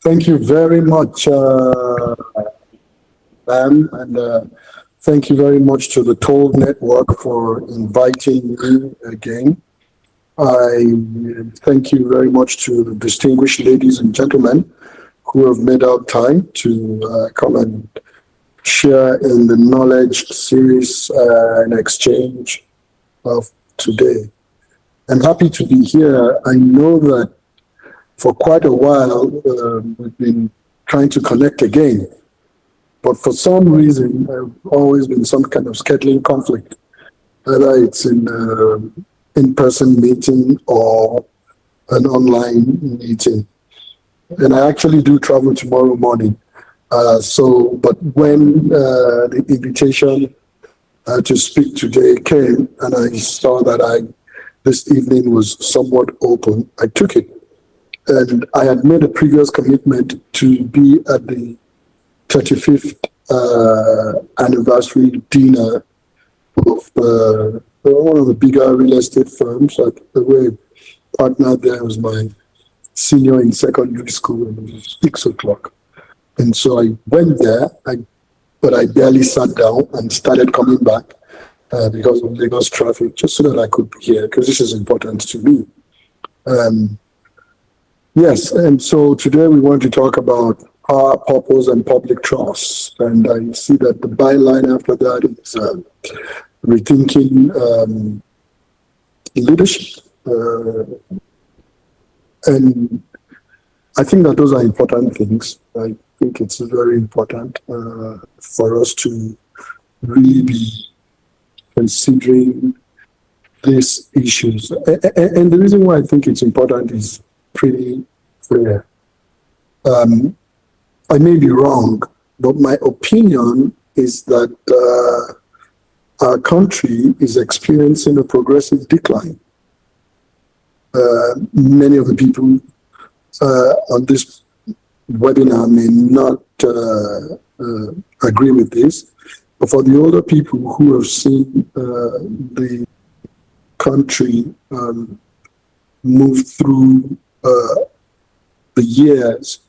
Thank you very much, ma'am, and thank you very much to the Toll Network for inviting me again. I thank you very much to the distinguished ladies and gentlemen who have made out time to come and share in the knowledge series and exchange of today. I'm happy to be here. I know that for quite a while we've been trying to connect again, but for some reason there's always been some kind of scheduling conflict, whether it's in-person meeting or an online meeting. And I actually do travel tomorrow morning. But when the invitation to speak today came, and I saw that this evening was somewhat open, I took it. And I had made a previous commitment to be at the 35th anniversary dinner of one of the bigger real estate firms. The way partner there was my senior in secondary school, and it was 6 o'clock. And so I went there, but I barely sat down and started coming back because of Lagos traffic, just so that I could be here, because this is important to me. Yes, and so today we want to talk about power, purpose, and public trust. And I see that the byline after that is rethinking leadership. And I think that those are important things. I think it's very important for us to really be considering these issues. And the reason why I think it's important is pretty clear. I may be wrong, but my opinion is that our country is experiencing a progressive decline. Many of the people on this webinar may not agree with this, but for the older people who have seen the country move through the years,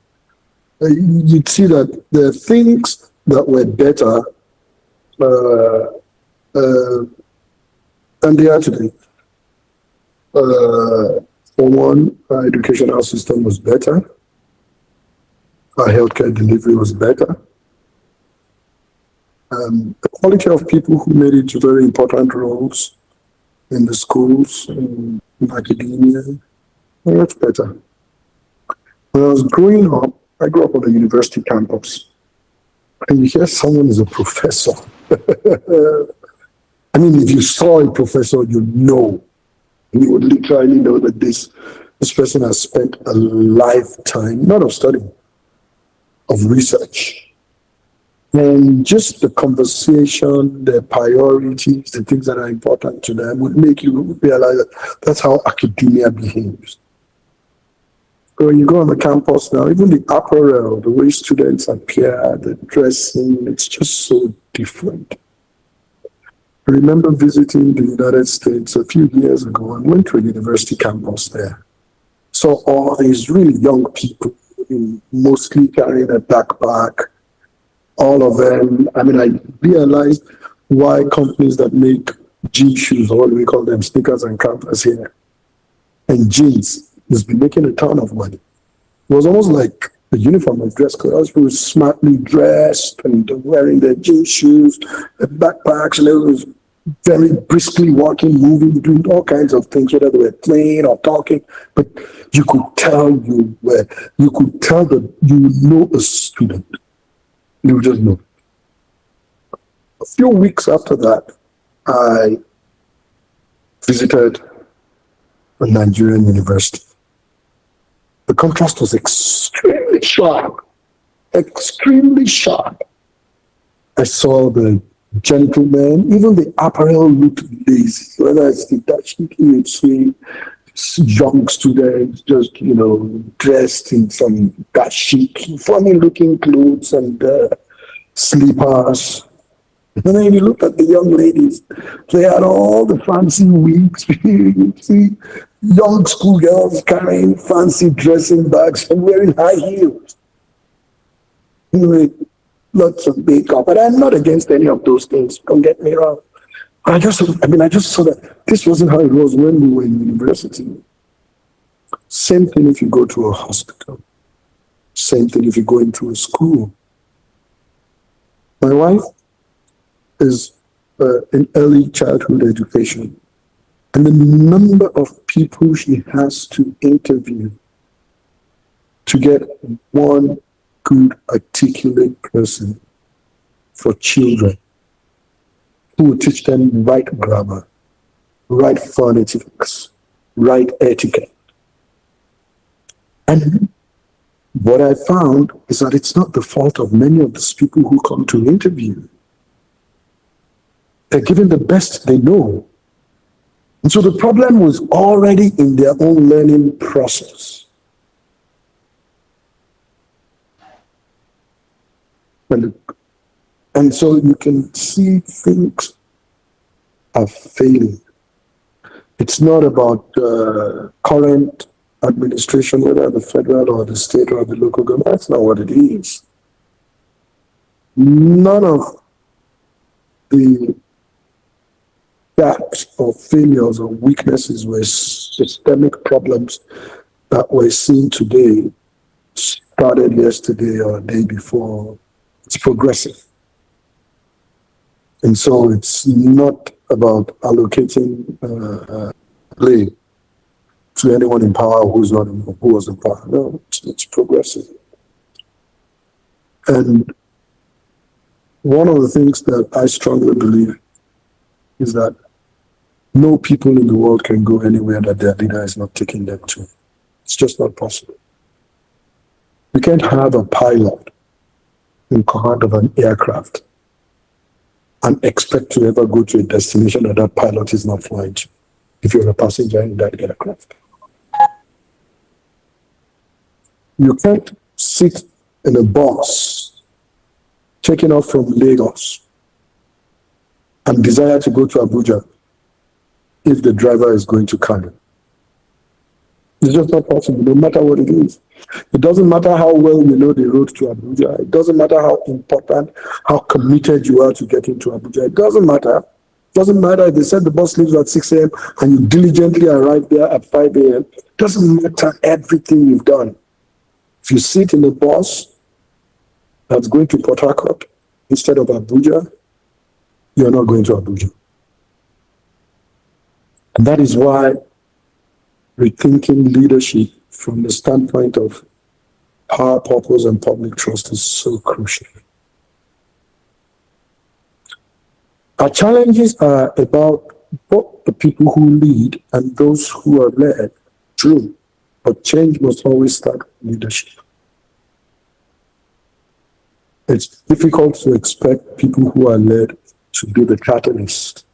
you'd see that there are things that were better than they are today. For one, our educational system was better. Our healthcare delivery was better. The quality of people who made it to very important roles in the schools, in academia, were much better. When I was growing up, I grew up on a university campus, and you hear someone is a professor. I mean, if you saw a professor, you know. You would literally know that this person has spent a lifetime, not of study, of research. And just the conversation, the priorities, the things that are important to them would make you realize that that's how academia behaves. When you go on the campus now, even the apparel, the way students appear, the dressing, it's just so different. I remember visiting the United States a few years ago and went to a university campus there. Saw all these really young people, mostly carrying a backpack, all of them. I mean, I realized why companies that make gym shoes, or what do we call them, sneakers and campers here, and jeans, has been making a ton of money. It was almost like the uniform of dress code. All people were smartly dressed and wearing their gym shoes, their backpacks, and it was very briskly walking, moving, doing all kinds of things, whether they were playing or talking. But you could tell that you know a student. You just know. A few weeks after that, I visited a Nigerian university. The contrast was extremely sharp. Extremely sharp. I saw the gentlemen, even the apparel looked lazy, whether it's the dashiki you'd see young students just, dressed in some dashiki, funny looking clothes and slippers. And then you look at the young ladies, they had all the fancy wigs. You see young schoolgirls carrying fancy dressing bags and wearing high heels. with lots of makeup. But I'm not against any of those things. Don't get me wrong. I just saw that this wasn't how it was when we were in university. Same thing if you go to a hospital. Same thing if you go into a school. My wife is in early childhood education, and the number of people she has to interview to get one good, articulate person for children who will teach them right grammar, right phonetics, right etiquette. And what I found is that it's not the fault of many of these people who come to interview. They're given the best they know. And so the problem was already in their own learning process. And so you can see things are failing. It's not about current administration, whether the federal or the state or the local government. That's not what it is. None of the gaps or failures or weaknesses were systemic problems that we're seeing today started yesterday or a day before. It's progressive. And so it's not about allocating blame to anyone in power who was in power. No, it's progressive. And one of the things that I strongly believe is that no people in the world can go anywhere that their leader is not taking them to. It's just not possible. You can't have a pilot in command of an aircraft and expect to ever go to a destination that that pilot is not flying to if you're a passenger in that aircraft. You can't sit in a bus taking off from Lagos and desire to go to Abuja if the driver is going to Kano. It's just not possible, no matter what it is. It doesn't matter how well you know the road to Abuja. It doesn't matter how important, how committed you are to getting to Abuja. It doesn't matter. It doesn't matter if they said the bus leaves at 6 a.m. and you diligently arrive there at 5 a.m. It doesn't matter everything you've done. If you sit in a bus that's going to Port Harcourt instead of Abuja, you're not going to Abuja. And that is why rethinking leadership from the standpoint of power, purpose, and public trust is so crucial. Our challenges are about both the people who lead and those who are led. True, but change must always start with leadership. It's difficult to expect people who are led to be the catalyst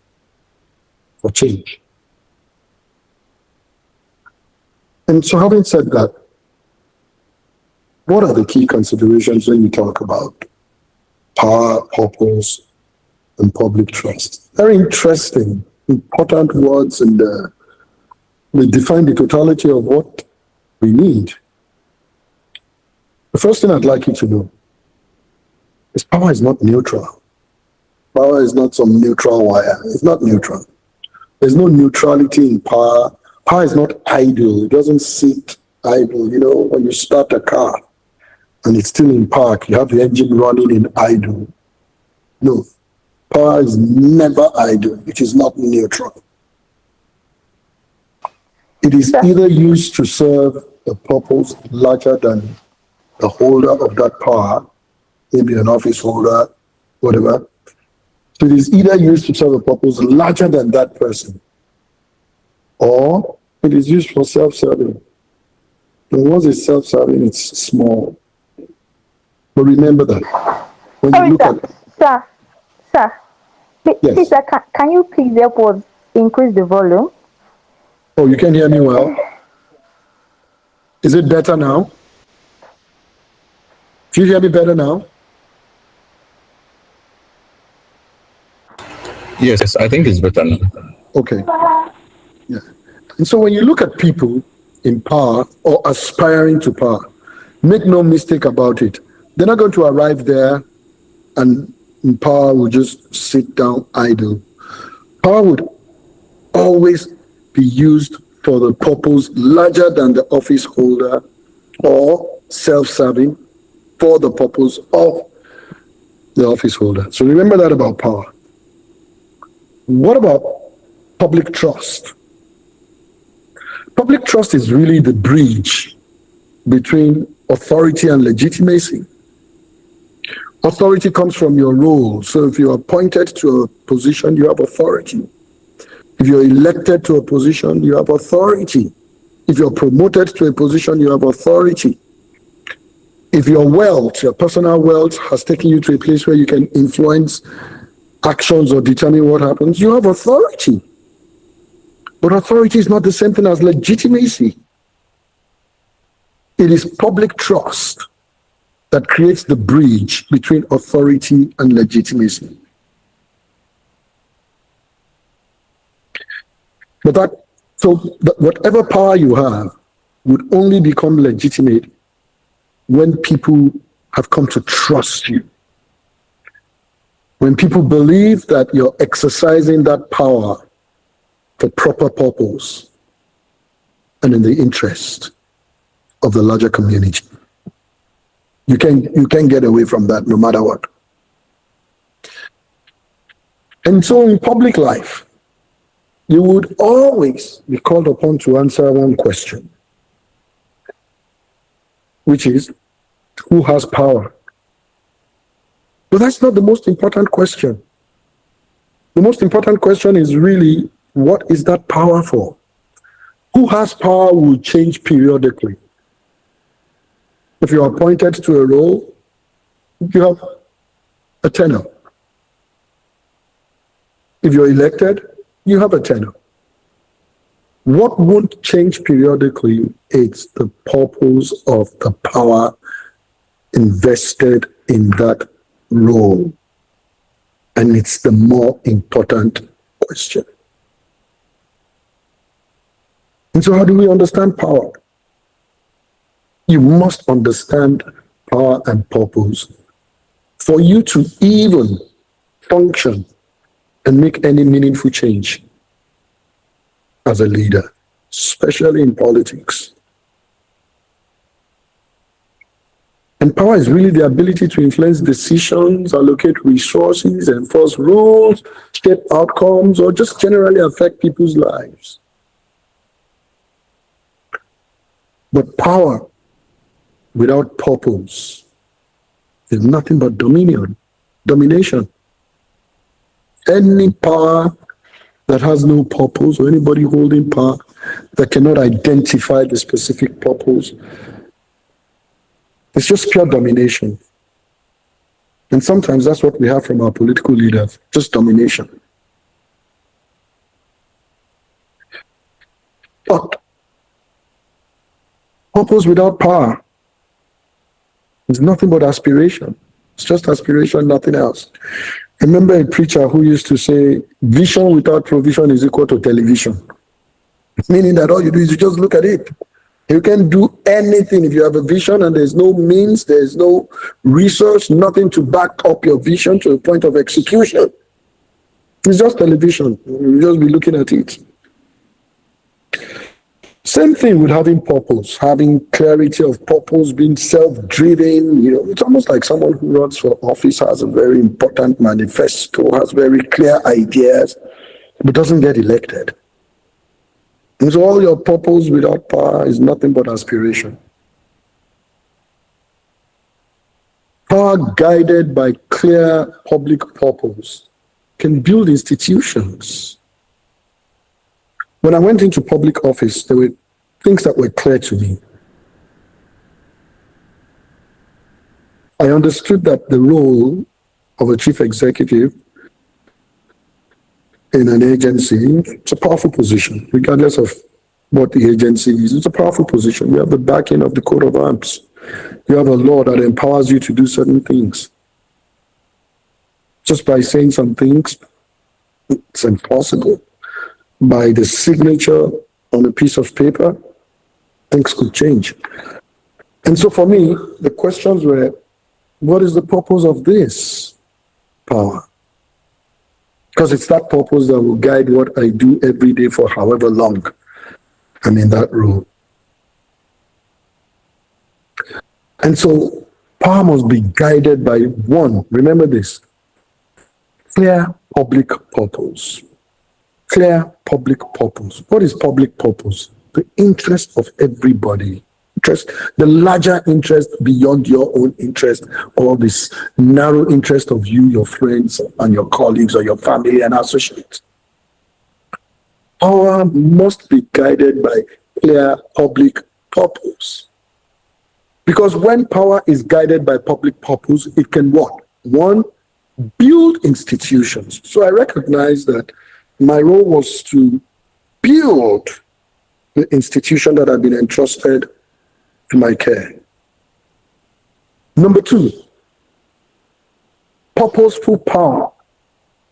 for change. And so having said that, what are the key considerations when you talk about power, purpose, and public trust? Very interesting, important words, and they define the totality of what we need. The first thing I'd like you to know is power is not neutral. Power is not some neutral wire. It's not neutral. There's no neutrality in power. Power is not idle. It doesn't sit idle. You know, when you start a car and it's still in park, you have the engine running in idle. No, power is never idle. It is not neutral. It is either used to serve a purpose larger than the holder of that power, maybe an office holder, whatever. So it is either used to serve a purpose larger than that person, or it is used for self-serving. And once it's self-serving, it's small. But remember that. When you look at... Sir, yes. Please, can you please help us increase the volume? Oh, you can hear me well? Is it better now? Do you hear me better now? Yes, I think it's better now. Okay. Yeah. And so when you look at people in power or aspiring to power, make no mistake about it, They're not going to arrive there and power will just sit down idle. Power would always be used for the purpose larger than the office holder or self-serving for the purpose of the office holder. So remember that about power. What about public trust? Public trust is really the bridge between authority and legitimacy. Authority comes from your role. So if you're appointed to a position, you have authority. If you're elected to a position, you have authority. If you're promoted to a position, you have authority. If your wealth, your personal wealth has taken you to a place where you can influence actions or determine what happens, you have authority. But authority is not the same thing as legitimacy. It is public trust that creates the bridge between authority and legitimacy. So whatever power you have would only become legitimate when people have come to trust you. When people believe that you're exercising that power for proper purpose and in the interest of the larger community. You can't get away from that no matter what. And so in public life, you would always be called upon to answer one question, which is, who has power? But that's not the most important question. The most important question is really, what is that power for? Who has power will change periodically. If you're appointed to a role, you have a tenure. If you're elected, you have a tenure. What won't change periodically is the purpose of the power invested in that role. And it's the more important question. And so how do we understand power? You must understand power and purpose for you to even function and make any meaningful change as a leader, especially in politics. And power is really the ability to influence decisions, allocate resources, enforce rules, shape outcomes, or just generally affect people's lives. But power without purpose is nothing but domination. Any power that has no purpose, or anybody holding power that cannot identify the specific purpose, it's just pure domination. And sometimes that's what we have from our political leaders, just domination. But purpose without power is nothing but aspiration. It's just aspiration, nothing else. Remember a preacher who used to say, vision without provision is equal to television. Meaning that all you do is you just look at it. You can't do anything if you have a vision and there's no means, there's no resource, nothing to back up your vision to a point of execution. It's just television. You'll just be looking at it. Same thing with having purpose, having clarity of purpose, being self-driven. It's almost like someone who runs for office has a very important manifesto, has very clear ideas, but doesn't get elected. And so all your purpose without power is nothing but aspiration. Power guided by clear public purpose can build institutions. When I went into public office, there were things that were clear to me. I understood that the role of a chief executive in an agency, it's a powerful position, regardless of what the agency is. It's a powerful position. You have the backing of the coat of arms. You have a law that empowers you to do certain things. Just by saying some things, it's impossible. By the signature on a piece of paper, things could change. And so for me, the questions were, what is the purpose of this power? Because it's that purpose that will guide what I do every day for however long I'm in that role. And so power must be guided by one, remember this, clear public purpose. Clear public purpose. What is public purpose? The interest of everybody. Interest, the larger interest beyond your own interest, or this narrow interest of you, your friends, and your colleagues, or your family and associates. Power must be guided by clear public purpose. Because when power is guided by public purpose, it can what? One, build institutions. So I recognize that my role was to build the institution that had been entrusted to my care. Number two, purposeful power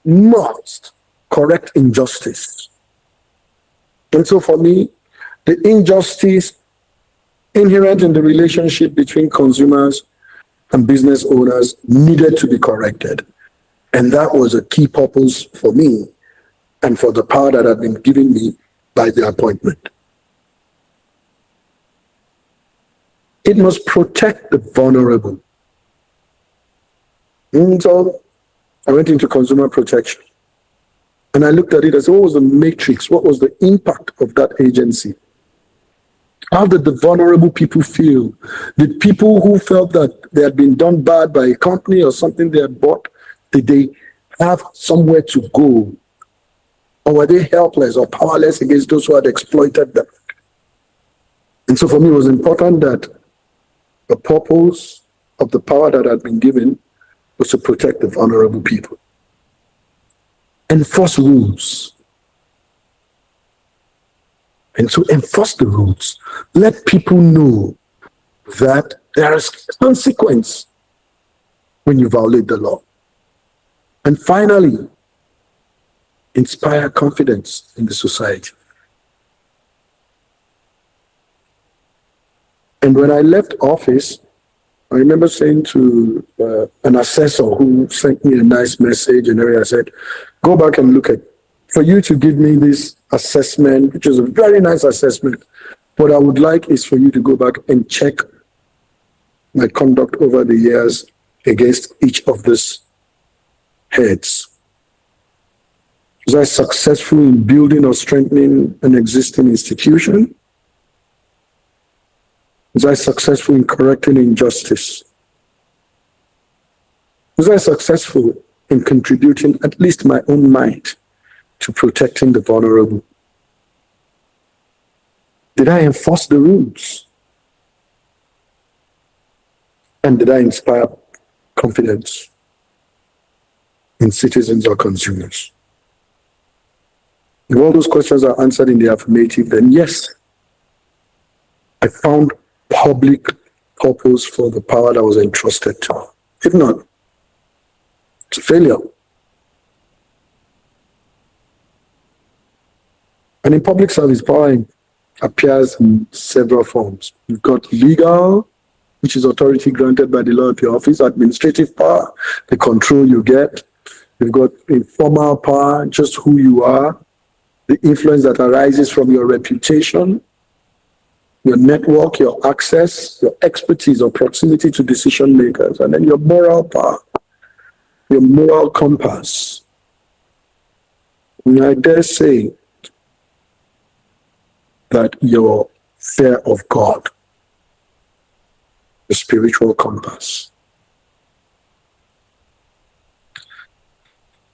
must correct injustice. And so for me, the injustice inherent in the relationship between consumers and business owners needed to be corrected. And that was a key purpose for me and for the power that had been given me by the appointment. It must protect the vulnerable. And so I went into consumer protection. And I looked at it as, what was the matrix? What was the impact of that agency? How did the vulnerable people feel? Did people who felt that they had been done bad by a company or something they had bought, did they have somewhere to go? Or were they helpless or powerless against those who had exploited them? And so for me, it was important that the purpose of the power that had been given was to protect the vulnerable people. Enforce rules. And to enforce the rules, let people know that there is consequence when you violate the law. And finally, inspire confidence in the society. And when I left office, I remember saying to an assessor who sent me a nice message, and I said, go back and look at, for you to give me this assessment, which is a very nice assessment, what I would like is for you to go back and check my conduct over the years against each of these heads. Was I successful in building or strengthening an existing institution? Was I successful in correcting injustice? Was I successful in contributing at least my own might to protecting the vulnerable? Did I enforce the rules? And did I inspire confidence in citizens or consumers? If all those questions are answered in the affirmative, then yes, I found public purpose for the power that was entrusted to me. If not, it's a failure. And in public service, power appears in several forms. You've got legal, which is authority granted by the law of your office; administrative power, the control you get. You've got informal power, just who you are, the influence that arises from your reputation, your network, your access, your expertise or proximity to decision makers, and then your moral power, your moral compass. And I dare say that your fear of God, the spiritual compass.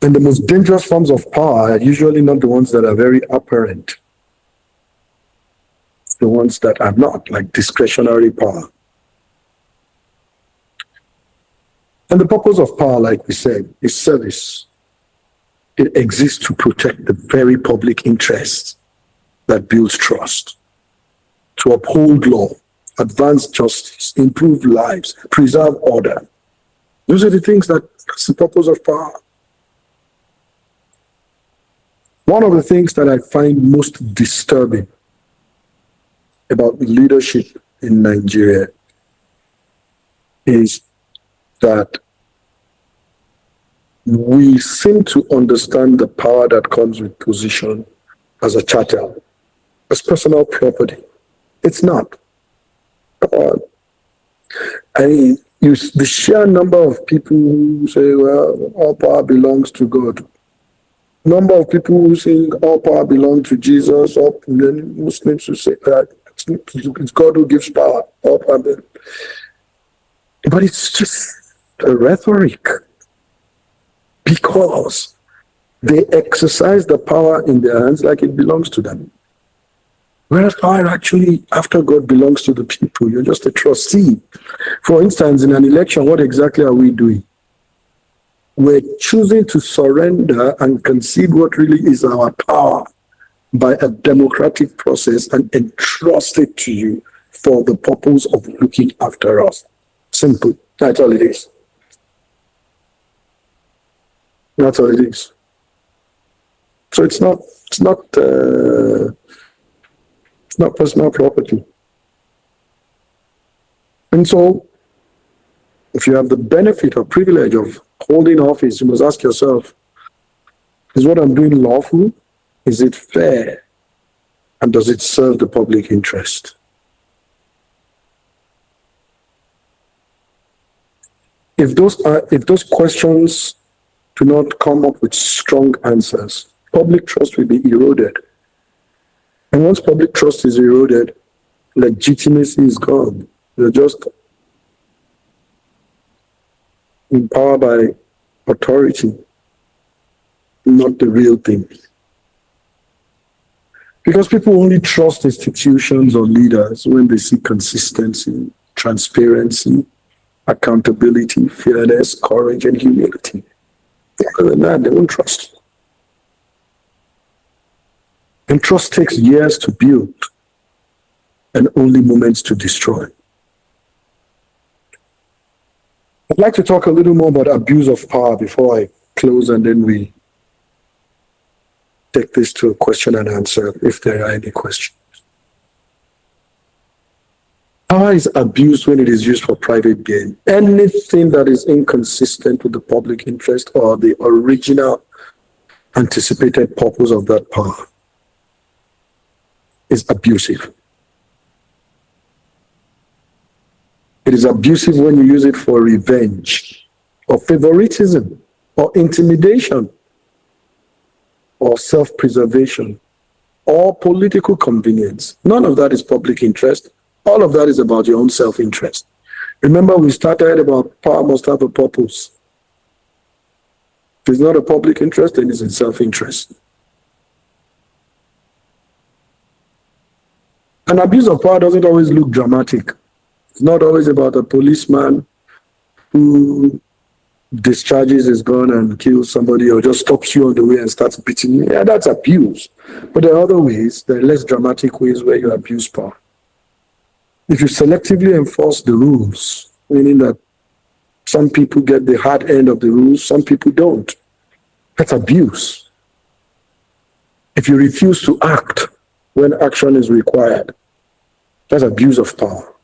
And the most dangerous forms of power are usually not the ones that are very apparent. The ones that are not, like discretionary power. And the purpose of power, like we said, is service. It exists to protect the very public interest that builds trust, to uphold law, advance justice, improve lives, preserve order. Those are the things that's the purpose of power. One of the things that I find most disturbing about leadership in Nigeria is that we seem to understand the power that comes with position as a chattel, as personal property. It's not. I mean, the sheer number of people who say, well, all power belongs to God. Number of people who say all power belongs to Jesus, or Muslims who say that it's God who gives power, all power. But it's just a rhetoric, because they exercise the power in their hands like it belongs to them. Whereas power actually, after God, belongs to the people. You're just a trustee. For instance, in an election, what exactly are we doing? We're choosing to surrender and concede what really is our power by a democratic process and entrust it to you for the purpose of looking after us. Simple. That's all it is. That's all it is. So it's not personal property. And so, if you have the benefit or privilege of holding office, you must ask yourself, is what I'm doing lawful? Is it fair? And does it serve the public interest? If those questions do not come up with strong answers, public trust will be eroded. And once public trust is eroded, legitimacy is gone. You're just empowered by authority, not the real thing. Because people only trust institutions or leaders when they see consistency, transparency, accountability, fairness, courage, and humility. Other than that, they won't trust. And trust takes years to build and only moments to destroy. I'd like to talk a little more about abuse of power before I close, and then we take this to a question and answer if there are any questions. Power is abused when it is used for private gain. Anything that is inconsistent with the public interest or the original anticipated purpose of that power is abusive. It is abusive when you use it for revenge or favoritism or intimidation or self-preservation or political convenience. None of that is public interest. All of that is about your own self-interest. Remember, we started about power must have a purpose. If it's not a public interest, then it's in self-interest. An abuse of power doesn't always look dramatic. It's not always about a policeman who discharges his gun and kills somebody or just stops you on the way and starts beating you. Yeah, that's abuse. But there are other ways, there are less dramatic ways where you abuse power. If you selectively enforce the rules, meaning that some people get the hard end of the rules, some people don't, that's abuse. If you refuse to act when action is required, that's abuse of power.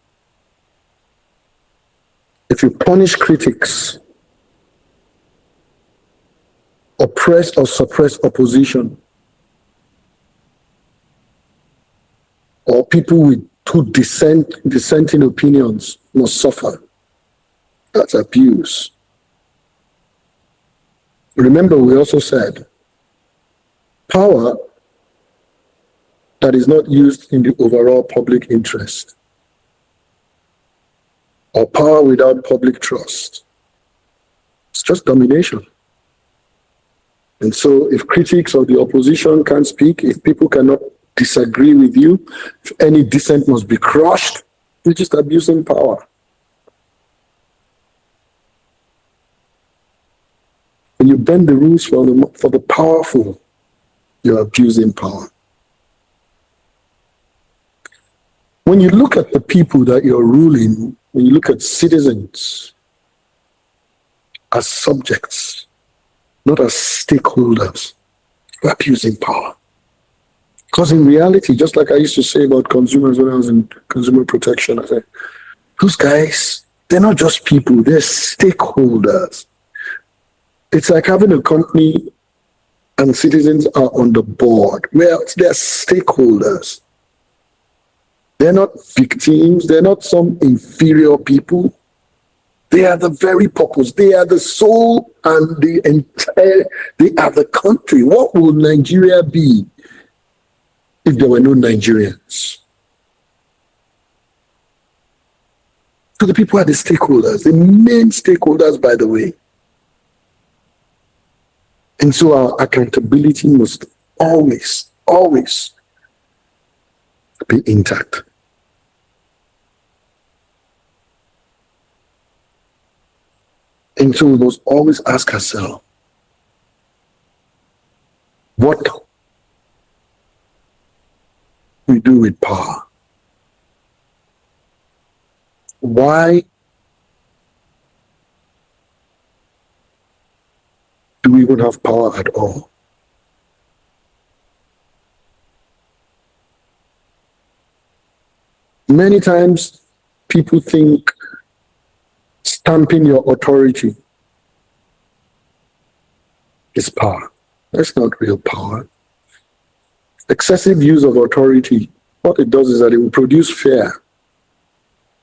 If you punish critics, oppress or suppress opposition, or people with two dissenting opinions must suffer, that's abuse. Remember, we also said power that is not used in the overall public interest, or power without public trust, it's just domination. And so if critics or the opposition can't speak, if people cannot disagree with you, if any dissent must be crushed, you're just abusing power. When you bend the rules for the powerful, you're abusing power. When you look at the people that you're ruling, when you look at citizens as subjects, not as stakeholders, you're abusing power. Because in reality, just like I used to say about consumers when I was in consumer protection, I said, those guys, They're not just people, they're stakeholders. It's like having a company and citizens are on the board. Well, they're stakeholders. They're not victims, they're not some inferior people. They are the very purpose. They are the soul and the entire, they are the country. What would Nigeria be if there were no Nigerians? So the people are the stakeholders, the main stakeholders, by the way. And so our accountability must always, always be intact. And so we must always ask ourselves, what we do with power? Why do we even have power at all? Many times people think stamping your authority is power. That's not real power. Excessive use of authority, what it does is that it will produce fear.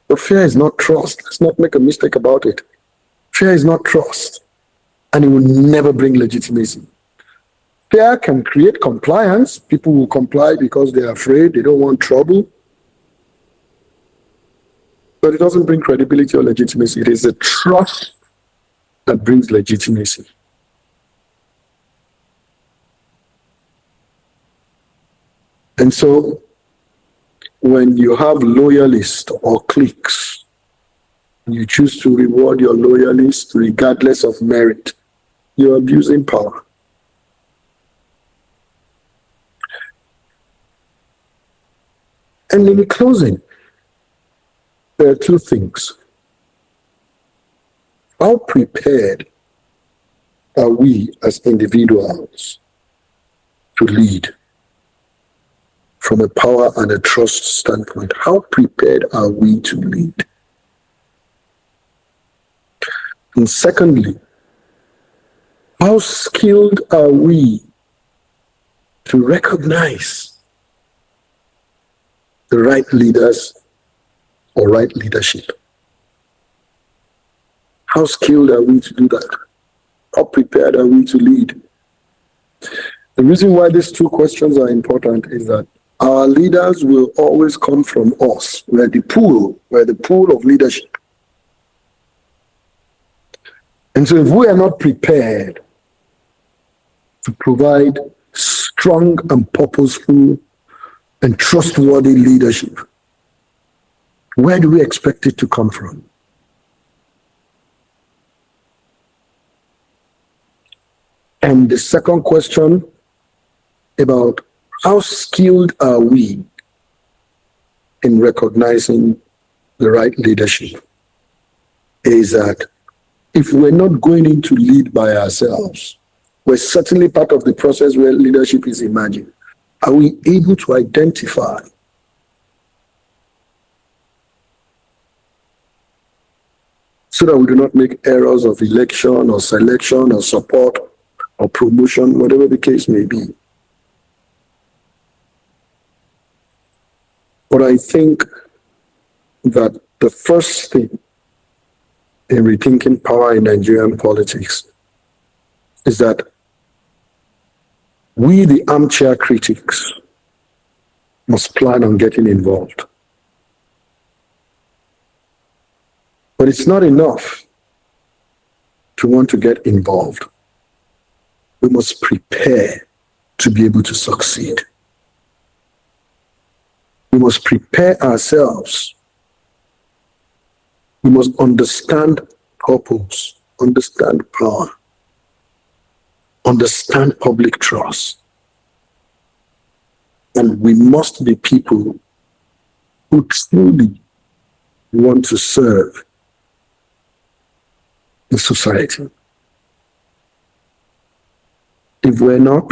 But fear is not trust. Let's not make a mistake about it. Fear is not trust, and it will never bring legitimacy. Fear can create compliance. People will comply because they're afraid, they don't want trouble. But it doesn't bring credibility or legitimacy. It is the trust that brings legitimacy. And so, when you have loyalists or cliques, you choose to reward your loyalists regardless of merit, you're abusing power. And in closing, there are two things. How prepared are we as individuals to lead from a power and a trust standpoint? How prepared are we to lead? And secondly, how skilled are we to recognize the right leaders or right leadership? How skilled are we to do that? How prepared are we to lead? The reason why these two questions are important is that our leaders will always come from us. We're the pool of leadership. And so if we are not prepared to provide strong and purposeful and trustworthy leadership, where do we expect it to come from? And the second question about how skilled are we in recognizing the right leadership is that if we're not going in to lead by ourselves, we're certainly part of the process where leadership is imagined. Are we able to identify so that we do not make errors of election or selection or support or promotion, whatever the case may be? But I think that the first thing in rethinking power in Nigerian politics is that we, the armchair critics, must plan on getting involved. But it's not enough to want to get involved. We must prepare to be able to succeed. We must prepare ourselves. We must understand purpose, understand power, understand public trust. And we must be people who truly want to serve the society. If we're not,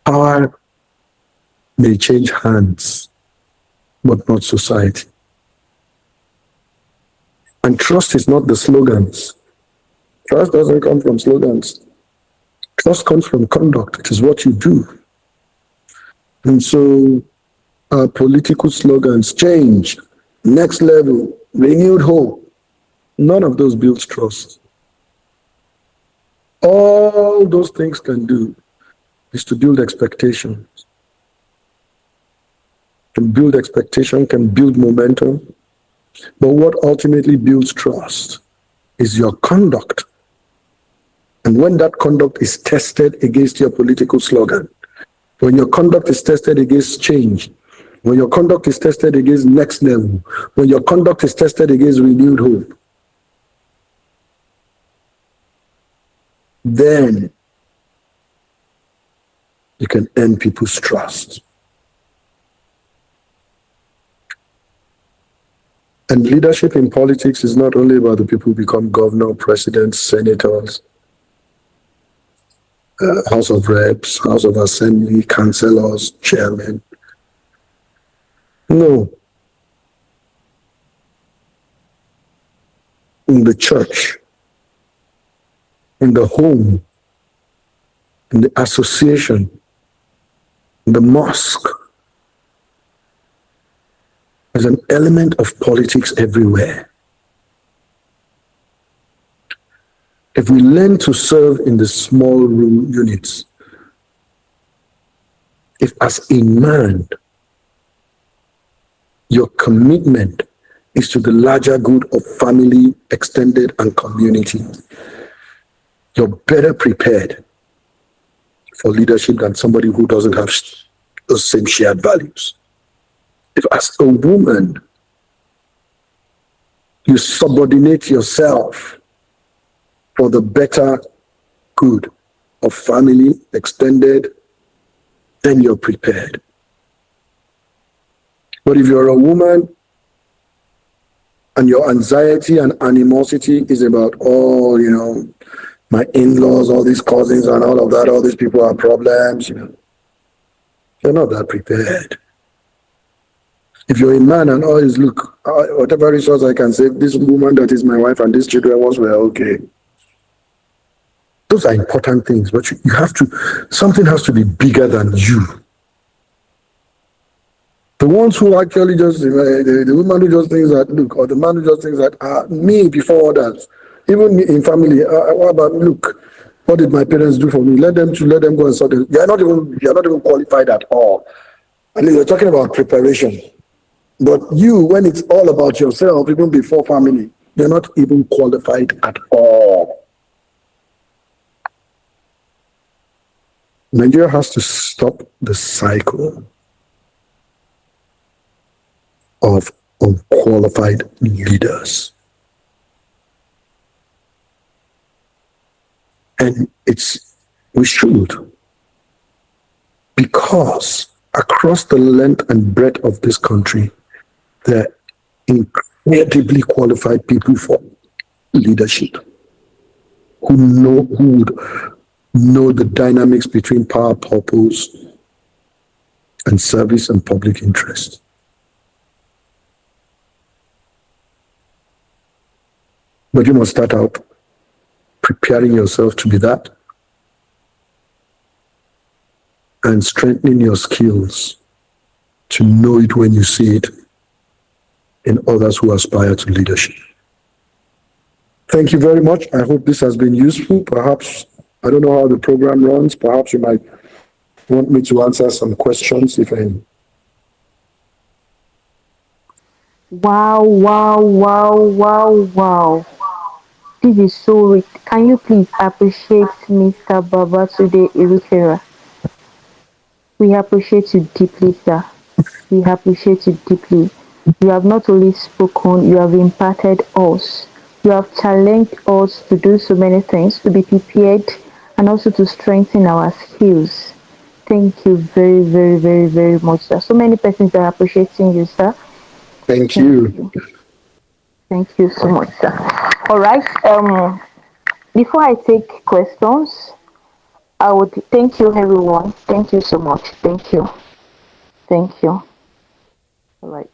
power may change hands but not society. And trust is not the slogans. Trust doesn't come from slogans. Trust comes from conduct. It is what you do. And so our political slogans, change, next level, renewed hope, none of those builds trust. All those things can do is to build expectations. Can build expectation, can build momentum. But what ultimately builds trust is your conduct. And when that conduct is tested against your political slogan, when your conduct is tested against change, when your conduct is tested against next level, when your conduct is tested against renewed hope, then you can earn people's trust. And leadership in politics is not only about the people who become governor, presidents, senators, House of Reps, House of Assembly, councillors, chairmen. No. In the church, in the home, in the association, in the mosque, there's an element of politics everywhere. If we learn to serve in the small room units, if as a man, your commitment is to the larger good of family, extended, and community, you're better prepared for leadership than somebody who doesn't have those same shared values. If as a woman, you subordinate yourself for the better good of family, extended, then you're prepared. But if you're a woman and your anxiety and animosity is about, my in-laws, all these cousins and all of that, all these people are problems, you're not that prepared. If you're a man and always look, whatever resource I can save, this woman that is my wife and these children, once we're okay. Those are important things, but you have to, something has to be bigger than you. The ones who actually just, the woman who just thinks that, look, or the man who just thinks that, me before others, even me in family, what about, look, what did my parents do for me? Let them go and sort it. You're not even qualified at all. And you're talking about preparation. But you, when it's all about yourself, even before family, you're not even qualified at all. Nigeria has to stop the cycle of unqualified leaders. And we should, because across the length and breadth of this country, there are incredibly qualified people for leadership who would know the dynamics between power, purpose, and service and public interest. But you must start out preparing yourself to be that and strengthening your skills to know it when you see it in others who aspire to leadership. Thank you very much. I hope this has been useful. Perhaps, I don't know how the program runs. Perhaps you might want me to answer some questions, if any. Wow, wow, wow, wow, wow. This is so rich. Can you please appreciate Mr. Babatunde Irukera? We appreciate you deeply, sir. We appreciate you deeply. You have not only spoken, you have imparted us. You have challenged us to do so many things, to be prepared, and also to strengthen our skills. Thank you very, very, very, very much, sir. So many persons are appreciating you, sir. Thank you. Thank you so much, sir. All right. Before I take questions, I would thank you, everyone. Thank you so much. Thank you. Thank you. All right.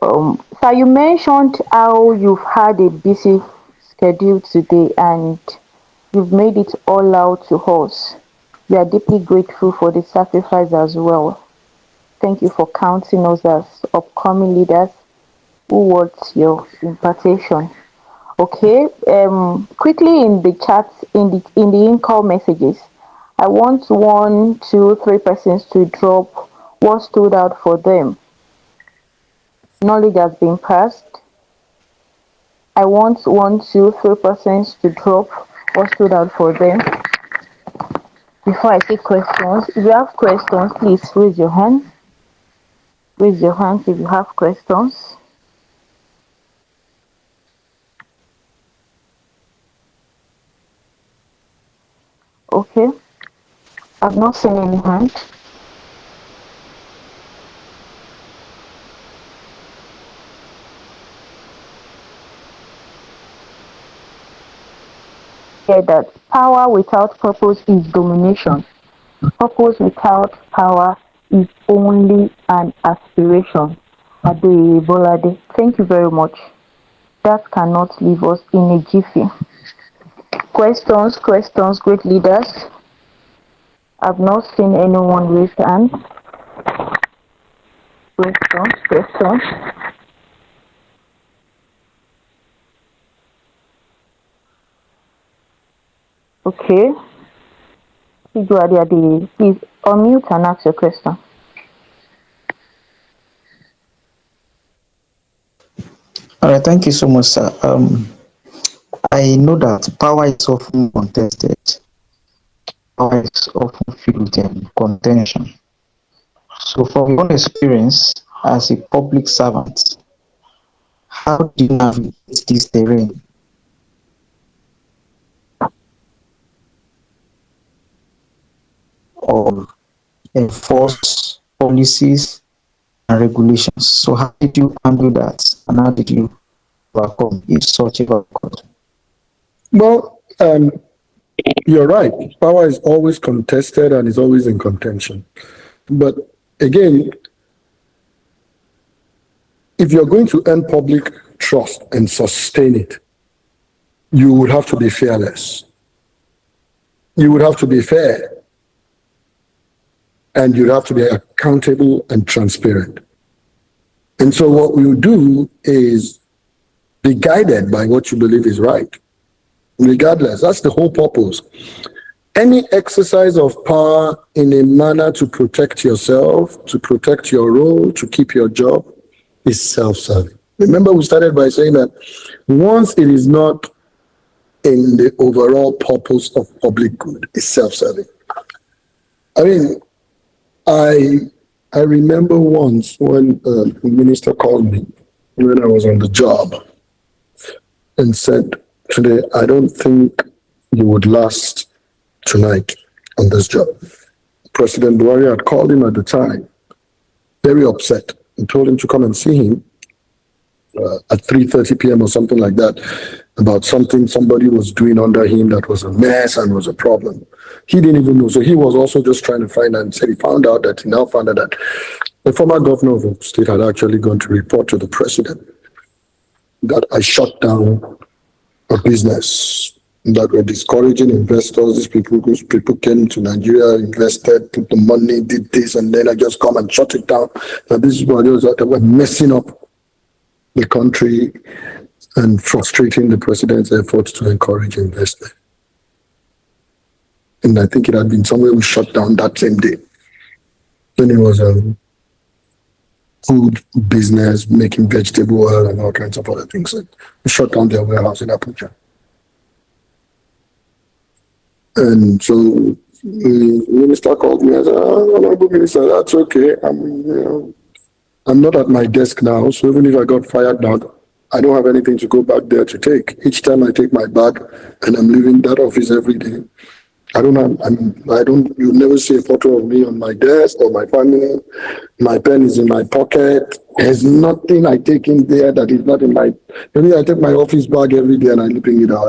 So you mentioned how you've had a busy schedule today and you've made it all out to us. We are deeply grateful for the sacrifice as well. Thank you for counting us as upcoming leaders who want your impartation. Okay, quickly in the chat, in the in-call messages, I want one, two, three persons to drop what stood out for them. Knowledge has been passed. I want one, two, three persons to drop what stood out for them. Before I take questions, if you have questions, please raise your hand. Raise your hands if you have questions. Okay, I've not seen any hand. Hear that power without purpose is domination. Purpose without power is only an aspiration. Ade Bolade, thank you very much. That cannot leave us in a jiffy. Questions, questions, great leaders. I've not seen anyone raise hand. Questions, questions. Okay. Please unmute and ask your question. All right, thank you so much, sir. I know that power is often contested. Power is often filled in contention. So, from your own experience as a public servant, how do you navigate this terrain? Or enforce policies and regulations? So, how did you handle that, and how did you overcome if such ever occurred? Well, you're right. Power is always contested and is always in contention. But again, if you're going to earn public trust and sustain it, you would have to be fearless. You would have to be fair. And you'd have to be accountable and transparent. And so what we would do is be guided by what you believe is right. Regardless, that's the whole purpose. Any exercise of power in a manner to protect yourself, to protect your role, to keep your job, is self-serving. Remember, we started by saying that once it is not in the overall purpose of public good, it's self-serving. I mean, I remember once when a minister called me when I was on the job and said, "Today, I don't think you would last tonight on this job." President Buhari had called him at the time, very upset, and told him to come and see him at 3:30 p.m. or something like that, about something somebody was doing under him that was a mess and was a problem. He didn't even know. So he was also just trying to find out, and said he found out that he now found out that the former governor of the state had actually gone to report to the president that I shut down a business that were discouraging investors. These people came to Nigeria, invested, put the money, did this, and then I just come and shut it down. And this is what that were messing up the country and frustrating the president's efforts to encourage investment. And I think it had been somewhere we shut down that same day. Then it was a food business, making vegetable oil and all kinds of other things. And we shut down their warehouse in Abuja. And so the minister called me and said, "Honorable Minister, that's okay. I'm not at my desk now, so even if I got fired now, I don't have anything to go back there to take. Each time I take my bag and I'm leaving that office every day, you'll never see a photo of me on my desk or my family. My pen is in my pocket. There's nothing I take in there that is not in my, maybe I take my office bag every day and I bring it out.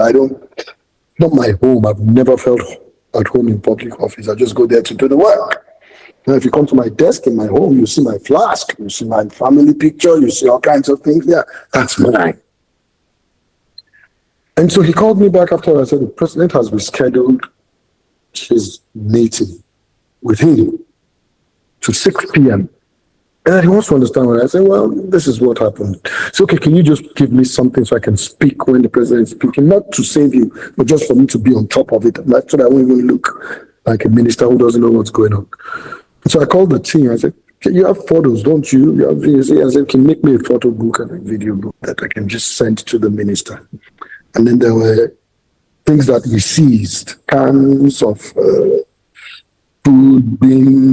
Not my home. I've never felt at home in public office. I just go there to do the work. Now, if you come to my desk in my home, you see my flask, you see my family picture, you see all kinds of things. Yeah, that's mine. And so he called me back after I said the president has rescheduled his meeting with him to 6 p.m. And he wants to understand what I said. Well, this is what happened. So, okay, can you just give me something so I can speak when the president is speaking? Not to save you, but just for me to be on top of it. Like, so that I won't even look like a minister who doesn't know what's going on. So I called the team. I said, okay, you have photos, don't you? You have videos. I said, can you make me a photo book and a video book that I can just send to the minister? And then there were things that we seized, cans of food,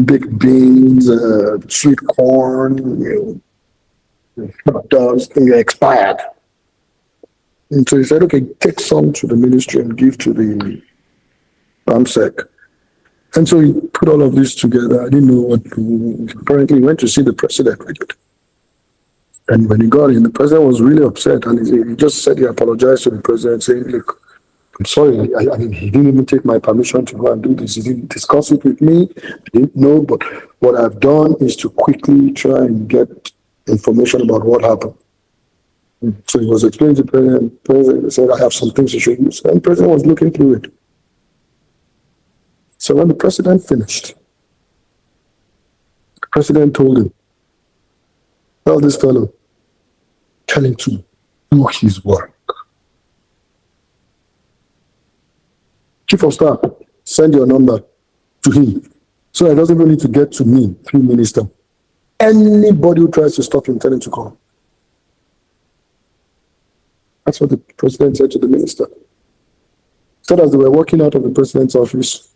baked beans, sweet corn, hot dogs, things that expired. And so he said, okay, take some to the ministry and give to the AMSEC. And so he put all of this together. I didn't know what to do. Apparently, he went to see the president with it. And when he got in, the president was really upset. And he just said he apologized to the president, saying, look, I'm sorry. I mean, he didn't even take my permission to go and do this. He didn't discuss it with me. I didn't know. But what I've done is to quickly try and get information about what happened. So he was explaining to the president. The president said, I have some things to show you. And the president was looking through it. So when the president finished, the president told him, tell this fellow, tell him to do his work. Chief of staff, send your number to him so he doesn't even need to get to me through minister. Anybody who tries to stop him, tell him to call. That's what the president said to the minister. So as they were walking out of the president's office,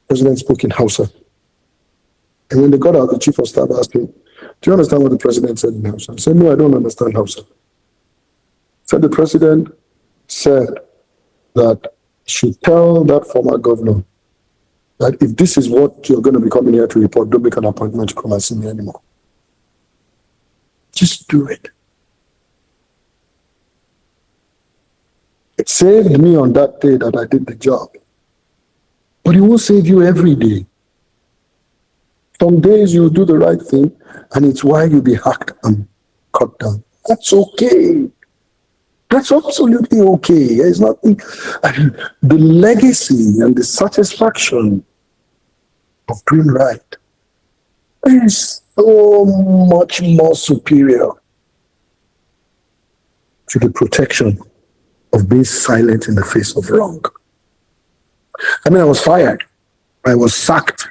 the president spoke in Hausa. And when they got out, the chief of staff asked him, do you understand what the president said in Hausa? He said, no, I don't understand Hausa. So the president said that should tell that former governor that if this is what you're going to be coming here to report, don't make an appointment to come and see me anymore. Just do it. It saved me on that day that I did the job. But it won't save you every day. Some days you'll do the right thing, and it's why you'll be hacked and cut down. That's okay. That's absolutely okay. There's nothing. I mean, the legacy and the satisfaction of doing right is so much more superior to the protection of being silent in the face of wrong. I mean, I was fired. I was sacked.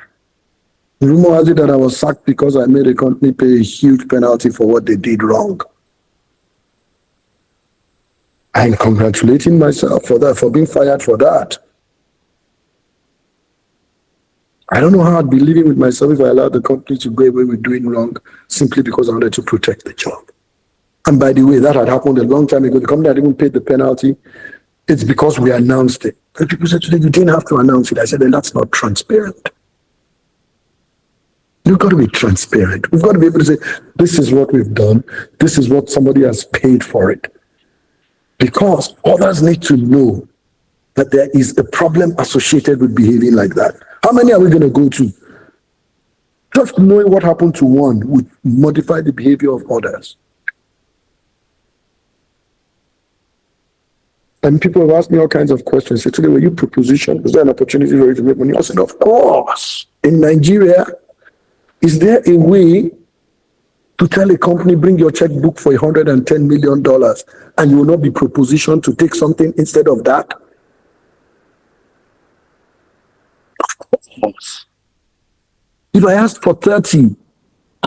The rumor has it that I was sacked because I made a company pay a huge penalty for what they did wrong. I'm congratulating myself for that, for being fired for that. I don't know how I'd be living with myself if I allowed the company to go away with doing wrong simply because I wanted to protect the job. And by the way, that had happened a long time ago. The company had even paid the penalty. It's because we announced it. And people said today, you didn't have to announce it. I said, then that's not transparent. You've got to be transparent. We've got to be able to say, this is what we've done. This is what somebody has paid for it. Because others need to know that there is a problem associated with behaving like that. How many are we going to go to? Just knowing what happened to one would modify the behavior of others. And people have asked me all kinds of questions. So today, were you propositioned? Was there an opportunity for you to make money? I said, of course. In Nigeria, is there a way to tell a company, bring your checkbook for $110 million and you will not be propositioned to take something instead of that? Of course. If I asked for 30,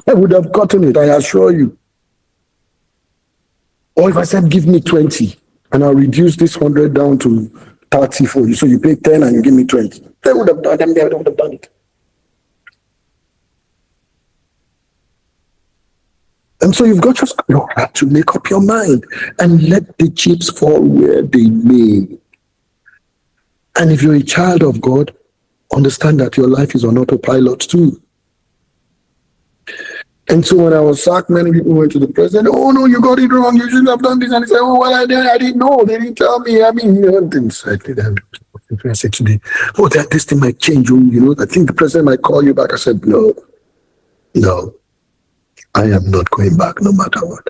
I would have gotten it, I assure you. Or if I said, give me 20, and I'll reduce this 100 down to 30 for you, so you pay 10 and you give me 20. They would have done it. And so you've got just to make up your mind and let the chips fall where they may. And if you're a child of God, understand that your life is on autopilot too. And so when I was sacked, many people went to the president, oh no, you got it wrong, you shouldn't have done this. And he said, oh, well, I didn't know, they didn't tell me. I mean, things I did. I said today, oh, this thing might change you, I think the president might call you back. I said, no, No, I am not going back no matter what.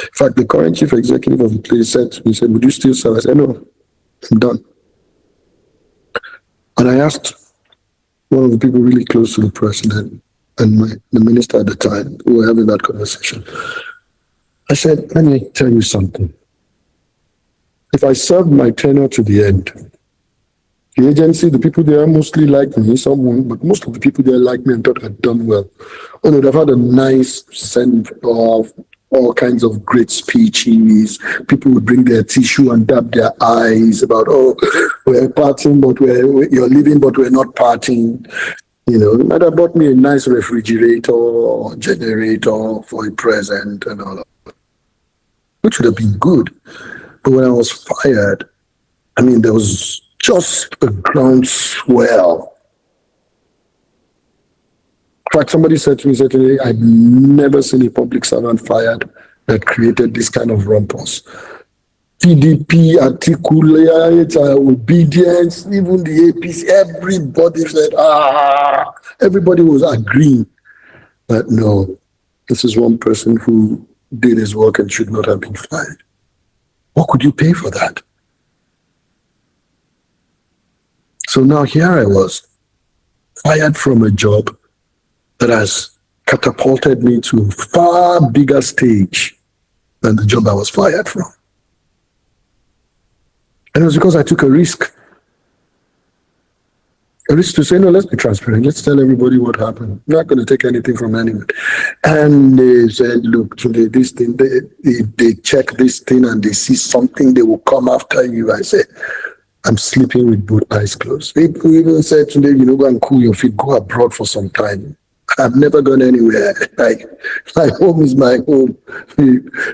In fact, the current chief executive of the place said to me, he said, would you still serve? I said, no, I'm done. And I asked one of the people really close to the president and the minister at the time who were having that conversation. I said, let me tell you something. If I served my tenure to the end, the agency, the people there mostly like me, some won't, but most of the people there like me and thought I'd done well. Oh, they'd have had a nice send off, all kinds of great speeches. People would bring their tissue and dab their eyes about, oh, we're partying, but you're leaving, but we're not partying. You know, they might have bought me a nice refrigerator or generator for a present and all that, which would have been good. But when I was fired, I mean, there was just a groundswell. In fact, somebody said to me, I've never seen a public servant fired that created this kind of rumpus. PDP, articulate, obedience, even the APC, everybody said, everybody was agreeing that no, this is one person who did his work and should not have been fired. What could you pay for that? So now here I was, fired from a job that has catapulted me to a far bigger stage than the job I was fired from. And it was because I took a risk. A risk to say, no, let's be transparent. Let's tell everybody what happened. I'm not going to take anything from anyone. And they said, look, today, this thing, they check this thing and they see something, they will come after you. I said, I'm sleeping with both eyes closed. People even said today, go and cool your feet, go abroad for some time. I've never gone anywhere. My home is my home.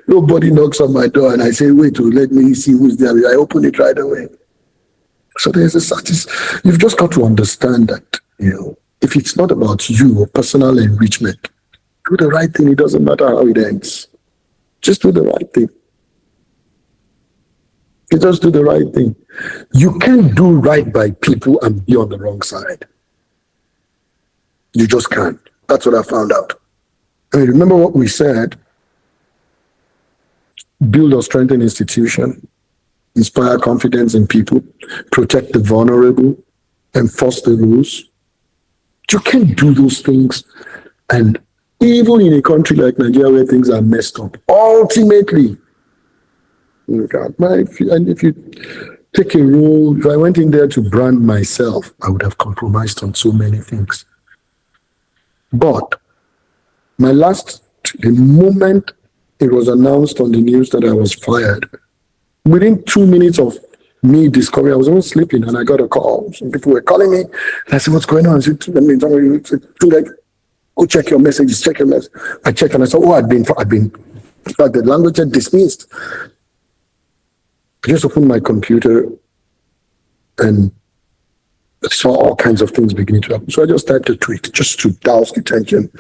Nobody knocks on my door and I say, wait, let me see who's there. I open it right away. So there's you've just got to understand that, if it's not about you or personal enrichment, do the right thing. It doesn't matter how it ends. Just do the right thing. You just do the right thing. You can't do right by people and be on the wrong side. You just can't. That's what I found out. I mean, remember what we said? Build or strengthen institution, inspire confidence in people, protect the vulnerable, enforce the rules. You can't do those things. And even in a country like Nigeria where things are messed up, ultimately, if you take a role, if I went in there to brand myself, I would have compromised on so many things. But the moment it was announced on the news that I was fired, within 2 minutes of me discovering, I was almost sleeping and I got a call. Some people were calling me and I said, what's going on? I said, Tunde, go check your messages, check your message. I checked and I said, I'd been, in fact, the language had dismissed. I just opened my computer and I saw all kinds of things beginning to happen. So I just typed a tweet just to douse the tension.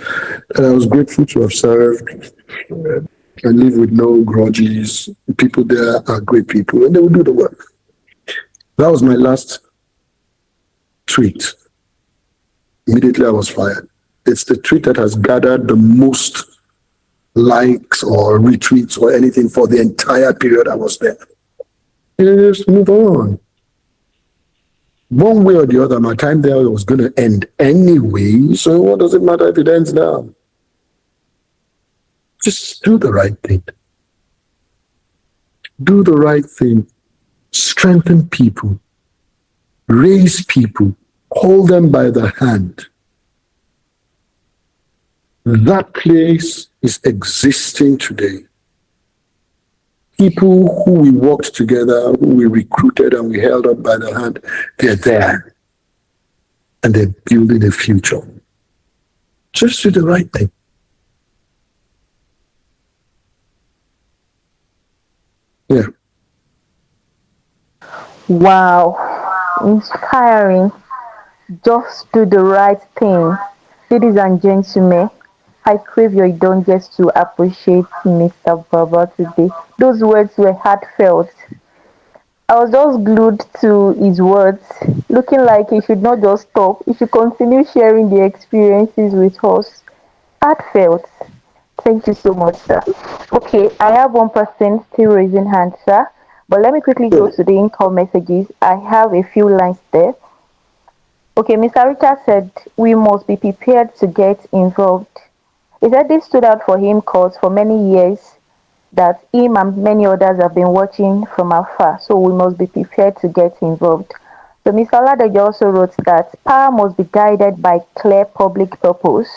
And I was grateful to have served. I live with no grudges. The people there are great people and they will do the work. That was my last tweet. Immediately I was fired. It's the tweet that has gathered the most likes or retweets or anything for the entire period I was there. Just move on. One way or the other, my time there was going to end anyway. So what does it matter if it ends now? Just do the right thing. Do the right thing. Strengthen people. Raise people. Hold them by the hand. That place is existing today. People who we worked together, who we recruited and we held up by the hand, they're there. And they're building a future. Just do the right thing. Yeah. Wow. Inspiring. Just do the right thing. Ladies and gentlemen, I crave your indulgence to appreciate Mr. Baba today. Those words were heartfelt. I was just glued to his words, looking like he should not just stop, he should continue sharing the experiences with us. Heartfelt. Thank you so much, sir. Okay, I have one person still raising hand, sir. But let me quickly go Good. to the income messages. I have a few lines there. Okay, Mr. Richard said we must be prepared to get involved. He said this stood out for him because for many years that him and many others have been watching from afar, so we must be prepared to get involved. So Mr. Oladejo also wrote that power must be guided by clear public purpose,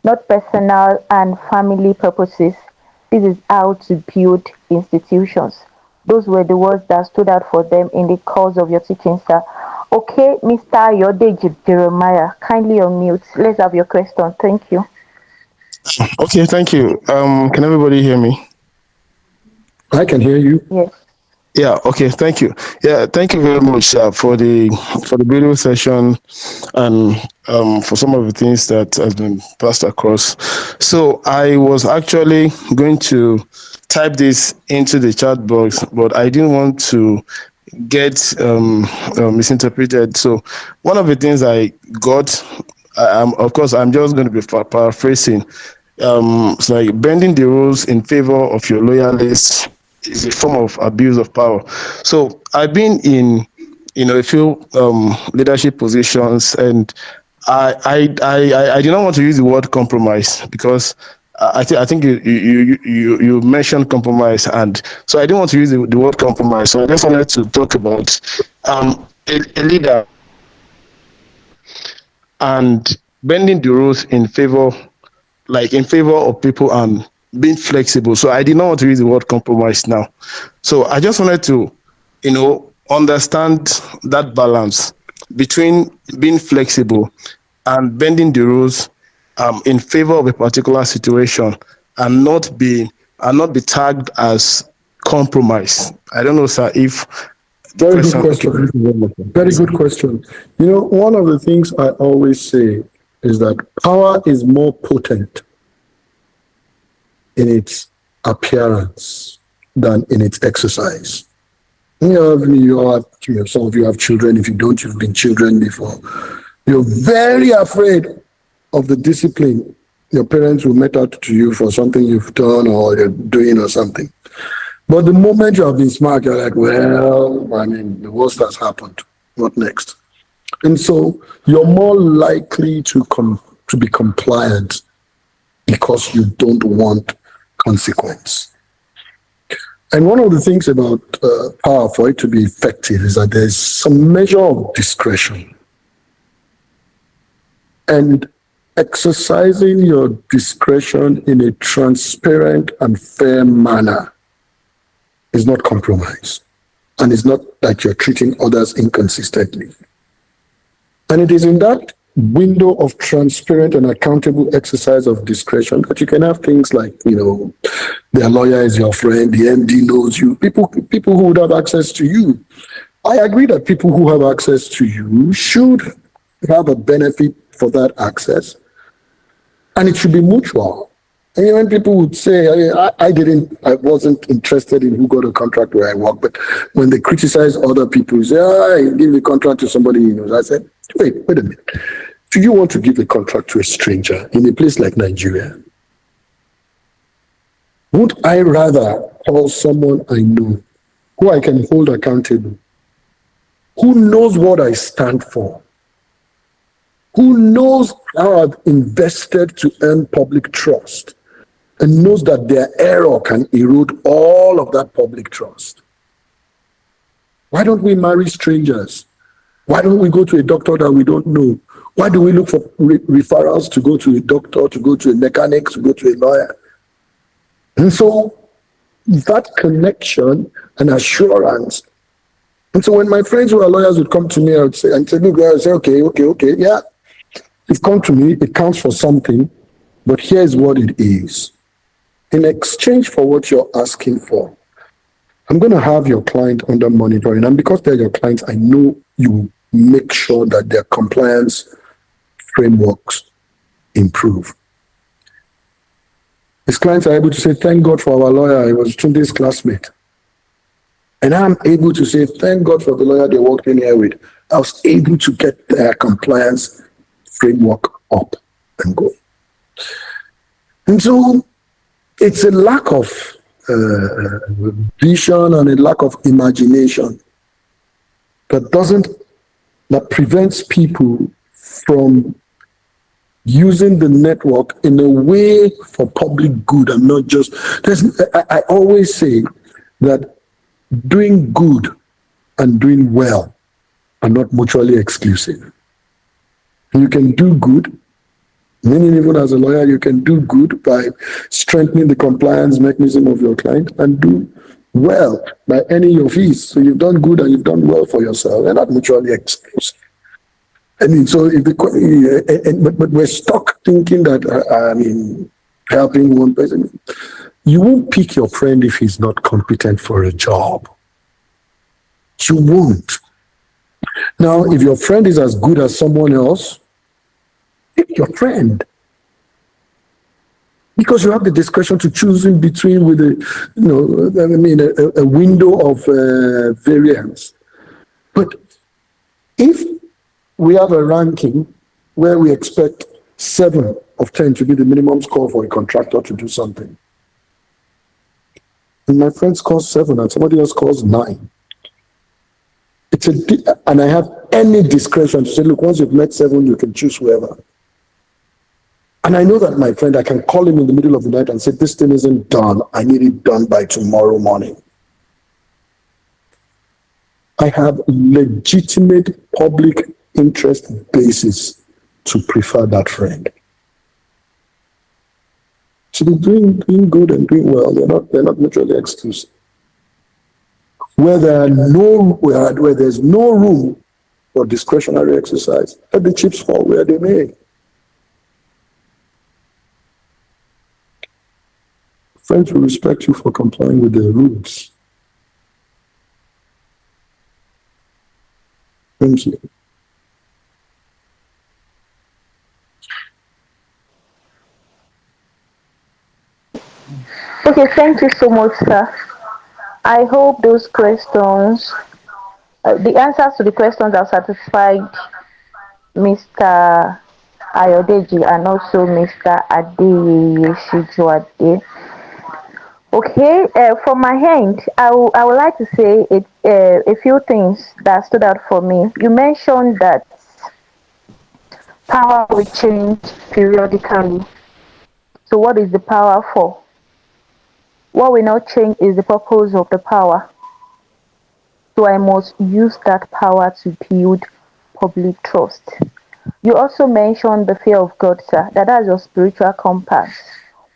not personal and family purposes. This is how to build institutions. Those were the words that stood out for them in the course of your teaching, sir. Okay, Mr. Yodeji Jeremiah, kindly unmute. Let's have your question. Thank you. Okay, thank you. Can everybody hear me? I can hear you. Yes. Yeah. Okay. Thank you. Yeah. Thank you very much for the beautiful session and for some of the things that has been passed across. So I was actually going to type this into the chat box, but I didn't want to get misinterpreted. So one of the things I got, of course, I'm just going to be paraphrasing. It's like bending the rules in favor of your loyalists is a form of abuse of power. So I've been in, a few leadership positions, and I did not want to use the word compromise because I think you mentioned compromise, and so I didn't want to use the word compromise. So I just wanted to talk about a leader and bending the rules in favor of people and being flexible. So I did not want to use the word compromise now. So I just wanted to, understand that balance between being flexible and bending the rules in favor of a particular situation and not be tagged as compromise. I don't know, sir, if the Very good question. Okay. question. Very good question. One of the things I always say is that power is more potent in its appearance than in its exercise. Some of you have children. If you don't, you've been children before. You're very afraid of the discipline your parents will mete out to you for something you've done or you're doing or something. But the moment you have been smart, you're like, well, the worst has happened. What next? And so you're more likely to be compliant because you don't want consequence. And one of the things about power for it to be effective is that there's some measure of discretion. And exercising your discretion in a transparent and fair manner is not compromise. And it's not like you're treating others inconsistently. And it is in that window of transparent and accountable exercise of discretion that you can have things like, their lawyer is your friend, the MD knows you, people who would have access to you. I agree that people who have access to you should have a benefit for that access, and it should be mutual. I mean, when people would say, I wasn't interested in who got a contract where I work, but when they criticize other people, say, give the contract to somebody he knows. I said, wait a minute. Do you want to give a contract to a stranger in a place like Nigeria? Would I rather call someone I know, who I can hold accountable, who knows what I stand for, who knows how I've invested to earn public trust, and knows that their error can erode all of that public trust? Why don't we marry strangers? Why don't we go to a doctor that we don't know? Why do we look for referrals to go to a doctor, to go to a mechanic, to go to a lawyer? And so that connection and assurance. And so when my friends who are lawyers would come to me, I would say, look, I would say, okay, yeah, you've come to me, it counts for something, but here's what it is. In exchange for what you're asking for, I'm going to have your client under monitoring. And because they're your clients, I know you make sure that their compliance frameworks improve. His clients are able to say, thank God for our lawyer. He was Tunde's classmate. And I'm able to say, thank God for the lawyer they worked in here with. I was able to get their compliance framework up and going. And so it's a lack of vision and a lack of imagination that doesn't, that prevents people from using the network in a way for public good and not just, I always say that doing good and doing well are not mutually exclusive. You can do good, meaning even as a lawyer, you can do good by strengthening the compliance mechanism of your client and do well by earning your fees. So you've done good and you've done well for yourself. They're not mutually exclusive. I mean, so if but we're stuck thinking that, helping one person, you won't pick your friend if he's not competent for a job. You won't. Now, if your friend is as good as someone else, pick your friend. Because you have the discretion to choose in between with a window of variance. But if we have a ranking where we expect 7 of 10 to be the minimum score for a contractor to do something, and my friend scores 7 and somebody else scores 9, and I have any discretion to say, look, once you've met 7, you can choose whoever. And I know that my friend, I can call him in the middle of the night and say, this thing isn't done. I need it done by tomorrow morning. I have legitimate public interest basis to prefer that friend. So they're doing good and doing well. They're not mutually exclusive. Where there's no room for discretionary exercise, let the chips fall where they may. Friends will respect you for complying with their rules. Thank you. Okay, thank you so much, sir. I hope those questions, the answers to the questions have satisfied Mr. Ayodeji and also Mr. Adeyeye Shijuade. Okay, from my end, I would like to say a few things that stood out for me. You mentioned that power will change periodically. So what is the power for? What will not change is the purpose of the power. So I must use that power to build public trust. You also mentioned the fear of God, sir. That's your spiritual compass.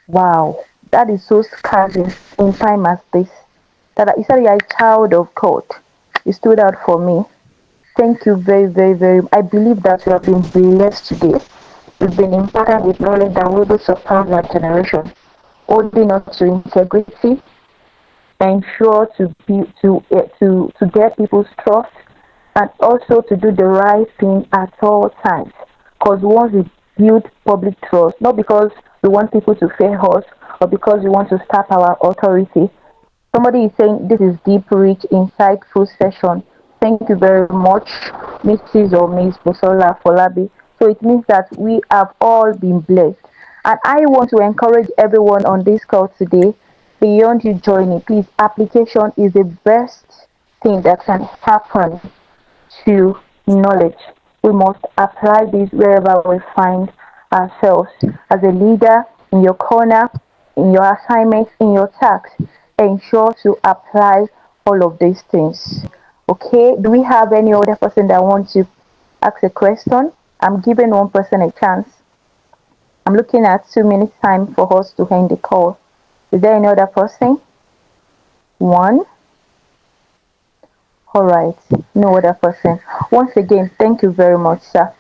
Wow, that is so scarce in time as this. That you said you're a child of God. It stood out for me. Thank you very, very, very. I believe that we have been blessed today. We've been imparted with knowledge that will surpass our generation, holding us to integrity, ensure to get people's trust, and also to do the right thing at all times. Because once we build public trust, not because we want people to fear us or because we want to stop our authority. Somebody is saying this is deep, rich, insightful session. Thank you very much, Mrs. or Miss Bosola Folabi. So it means that we have all been blessed. And I want to encourage everyone on this call today, beyond you joining, please, application is the best thing that can happen to knowledge. We must apply this wherever we find ourselves. As a leader, in your corner, in your assignments, in your tasks, ensure to apply all of these things. Okay, do we have any other person that wants to ask a question? I'm giving one person a chance. I'm looking at 2 minutes time for us to end the call. Is there any other person? One. All right, no other person. Once again, thank you very much, sir.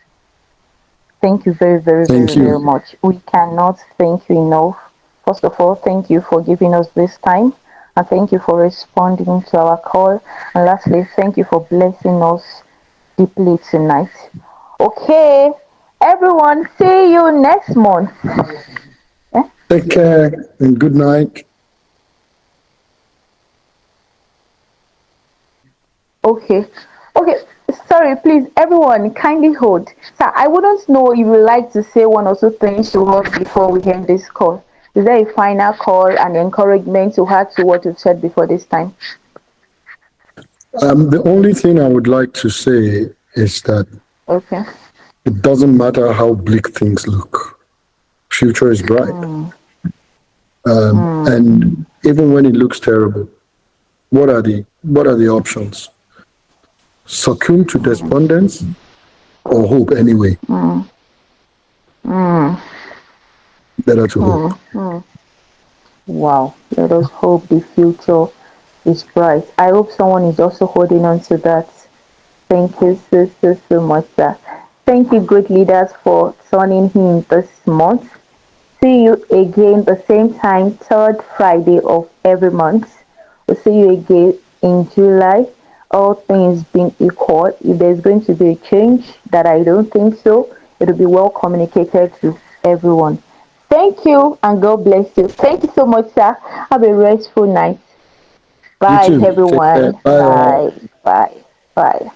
Thank you very, very, Thank very, very you. much. We cannot thank you enough. First of all, thank you for giving us this time, and thank you for responding to our call. And lastly, thank you for blessing us deeply tonight. Okay, everyone, see you next month. Take care and good night. Okay. Okay. Sorry, please, everyone, kindly hold. Sir, I wouldn't know if you would like to say one or two things to us before we end this call. Is there a final call and encouragement to add to what you've said before this time? The only thing I would like to say is that Okay. it doesn't matter how bleak things look. Future is bright. And even when it looks terrible, what are the options? Succumb to despondence or hope anyway? Better to hope. Wow. Let us hope the future is bright. I hope someone is also holding on to that. Thank you so much, sir. Thank you, great leaders, for turning in this month. See you again the same time, third Friday of every month. We'll see you again in July. All things being equal, if there's going to be a change, that I don't think so, it'll be well communicated to everyone. Thank you and God bless you. Thank you so much, sir. Have a restful night. You Bye, too. Take care. everyone. Bye. Bye. Bye. Bye.